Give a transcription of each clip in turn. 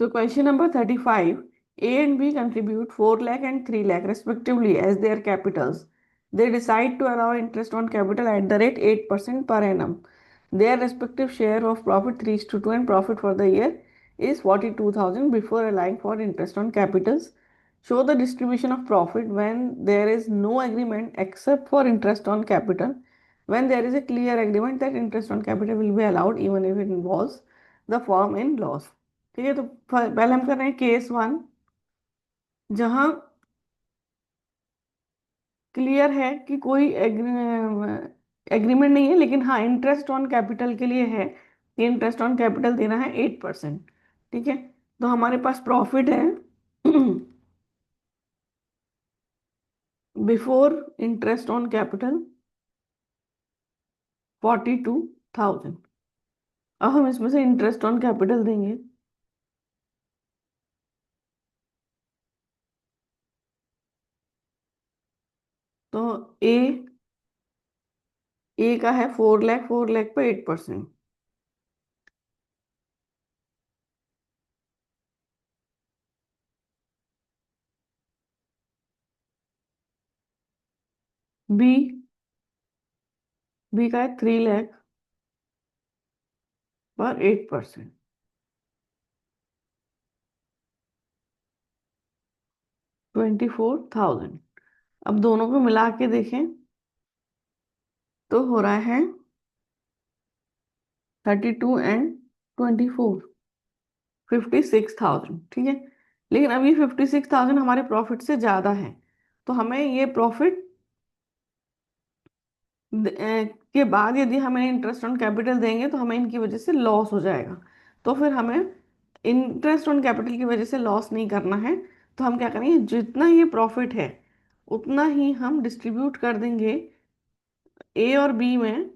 So question number 35. A and B contribute 4 lakh and 3 lakh respectively as their capitals. They decide to allow interest on capital at the rate 8% per annum. Their respective share of profit 3:2 and profit for the year is 42,000 before allowing for interest on capitals. Show the distribution of profit when there is no agreement except for interest on capital. When there is a clear agreement that interest on capital will be allowed even if it involves the firm in loss. ठीक है, तो पहले हम कर रहे हैं case one, जहां clear है कि कोई एग्रीमेंट नहीं है, लेकिन हाँ इंटरेस्ट ऑन कैपिटल के लिए है कि इंटरेस्ट ऑन कैपिटल देना है 8%। ठीक है, तो हमारे पास प्रॉफिट है बिफोर इंटरेस्ट ऑन कैपिटल 42,000। अब हम इसमें से इंटरेस्ट ऑन कैपिटल देंगे, तो ए ए का है 4 लाख, 4 लाख पे 8%। बी बी का है 3 लाख पर 8%, 24,000। अब दोनों को मिला के देखें तो हो रहा है 32 एंड 24, 56,000। ठीक है, लेकिन अभी 56,000 हमारे प्रॉफिट से ज़्यादा है, तो हमें ये प्रॉफिट के बाद यदि हमें इंटरेस्ट ऑन कैपिटल देंगे तो हमें इनकी वजह से लॉस हो जाएगा। तो फिर हमें इंटरेस्ट ऑन कैपिटल की वजह से लॉस नहीं करना है, तो हम क्या करेंगे, जितना ये प्रॉफिट है उतना ही हम डिस्ट्रीब्यूट कर देंगे ए और बी में।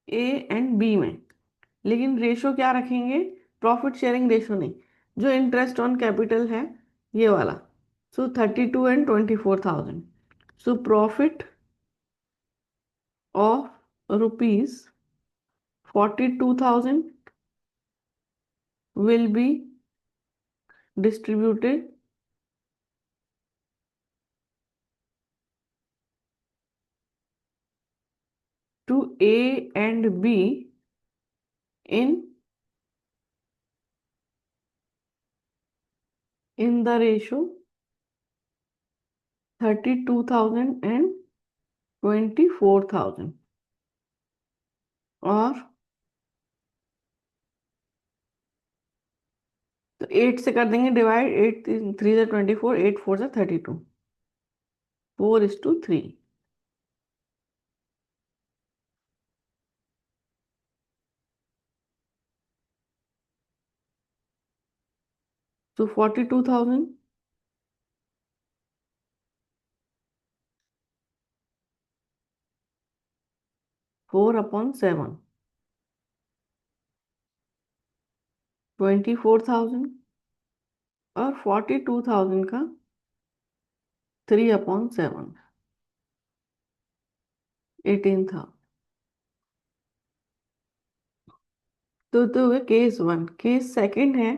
ए एंड बी में, लेकिन रेशो क्या रखेंगे, प्रॉफिट शेयरिंग रेशो नहीं, जो इंटरेस्ट ऑन कैपिटल है ये वाला। सो 32 and 24,000। So profit of rupees 42,000 will be distributed to A and B in the ratio 32,000 and 24,000। और तो 8 से कर देंगे डिवाइड, 8 3 जा 24, 8 4 जा 32, 4:3। तो 42,000 4/7, 24,000 और 42,000 का 3/7, 18 था। तो हुए केस वन। केस सेकंड है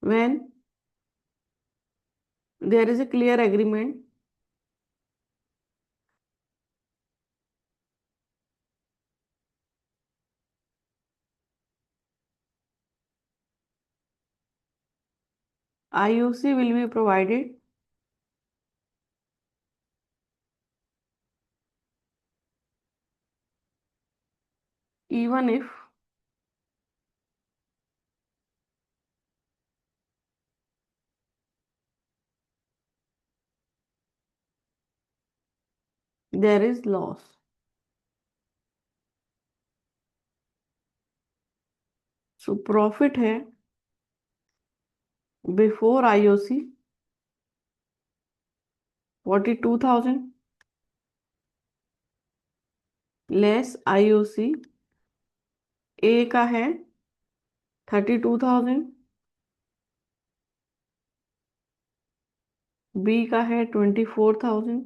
when there is a clear agreement IOC will be provided even if there is loss। So profit है before IOC 42,000 less IOC। A का है 32,000, बी का है 24,000,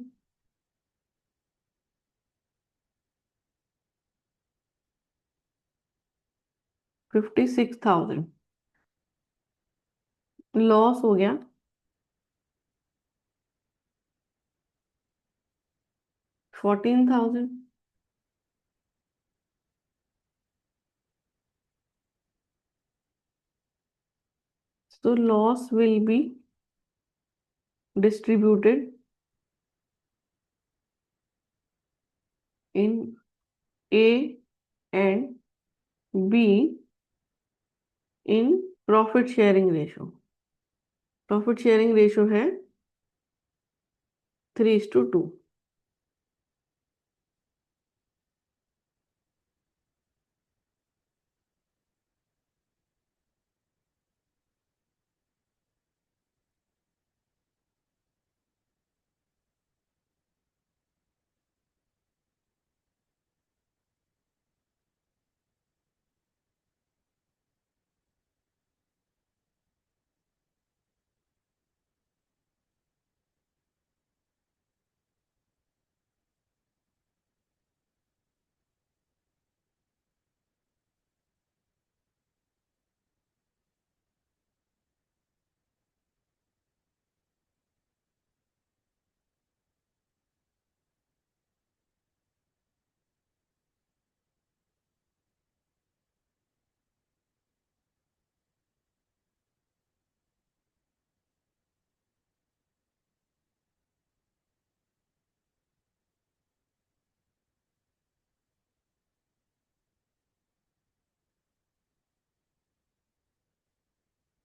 56,000। लॉस हो गया 14,000। So loss will be distributed in A and B in profit sharing ratio। Profit sharing ratio है 3:2।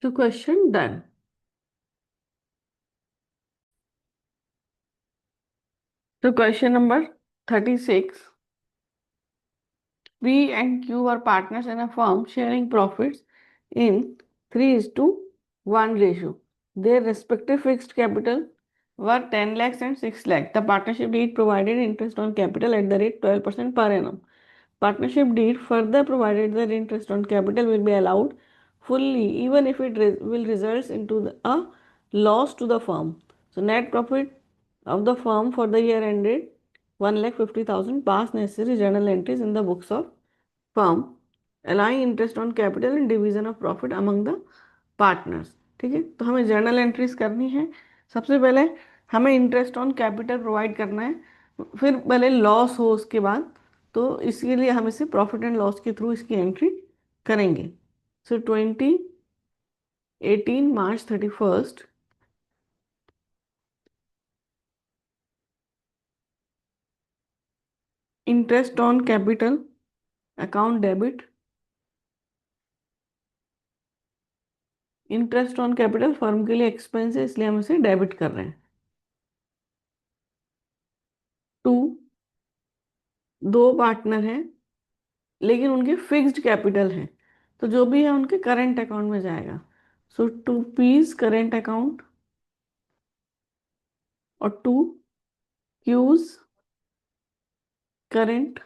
तो question done. तो question number 36। P and Q are partners in a firm sharing profits in 3:1 ratio. Their respective fixed capital were 10 lakhs and 6 lakh. The partnership deed provided interest on capital at the rate 12% per annum. Partnership deed further provided that interest on capital will be allowed fully even if it will result into a loss to the firm. So net profit of the firm for the year ended 1,50,000 past necessary journal entries in the books of firm allowing interest on capital and division of profit among the partners. ठीक है, तो हमें journal entries करनी है। सबसे पहले हमें interest on capital provide करना है, फिर भले लॉस हो उसके बाद, तो इसके लिए हम इसे प्रॉफिट एंड लॉस के थ्रू इसकी एंट्री करेंगे। सो 2018 March 31st, interest on capital account debit. Interest on capital firm के लिए एक्सपेंस है, इसलिए हम इसे डेबिट कर रहे हैं। टू, दो पार्टनर हैं लेकिन उनके फिक्स्ड कैपिटल है, तो जो भी है उनके करंट अकाउंट में जाएगा। सो 2P's करेंट अकाउंट और 2Q's current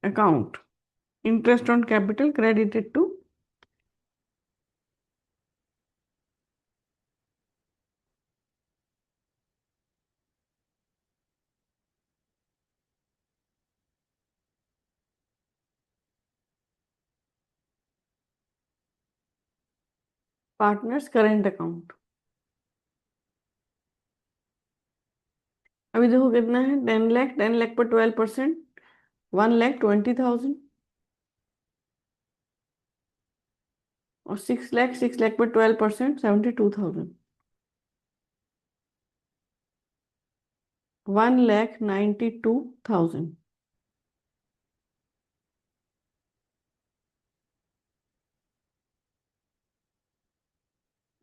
account. Interest on capital credited to partners current account. अभी देखो कितना है, 10 लाख, 10 लाख पर 12%, 1,20,000, और 6 लाख, 6 लाख पर 12%, 72,000, 1,92,000।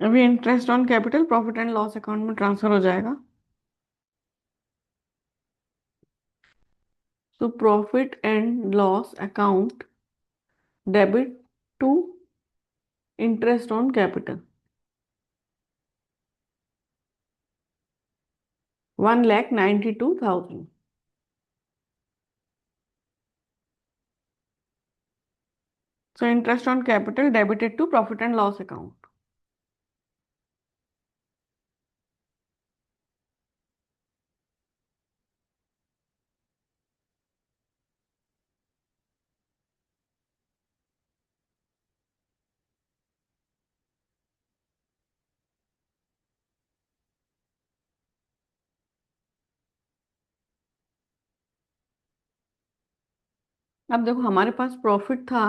अभी interest on capital profit and loss account में ट्रांसफर हो जाएगा। तो profit and loss account debit to interest on capital 1,92,000। So interest on capital debited to profit and loss account। अब देखो हमारे पास प्रॉफिट था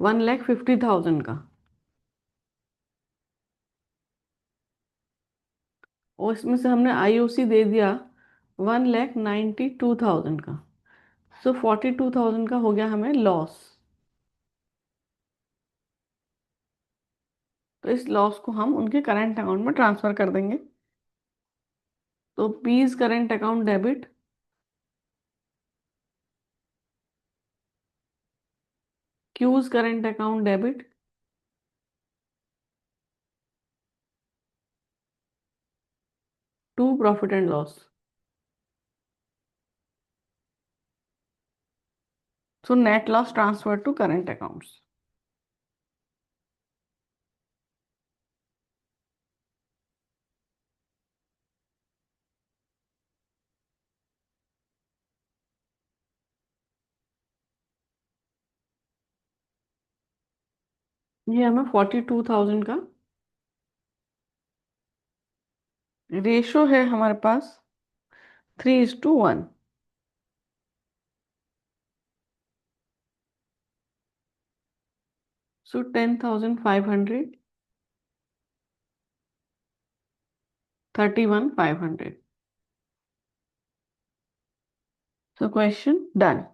1,50,000 का, और इसमें से हमने आईओसी दे दिया 1,92,000 का। सो 42,000 का हो गया हमें लॉस। तो इस लॉस को हम उनके करंट अकाउंट में ट्रांसफर कर देंगे। तो P's current account debit, Q's current account debit, to profit and loss. So net loss transfer to current accounts. ये हमें 42,000 का रेशो है हमारे पास 3:1। सो 10,500, 31,500। So question done.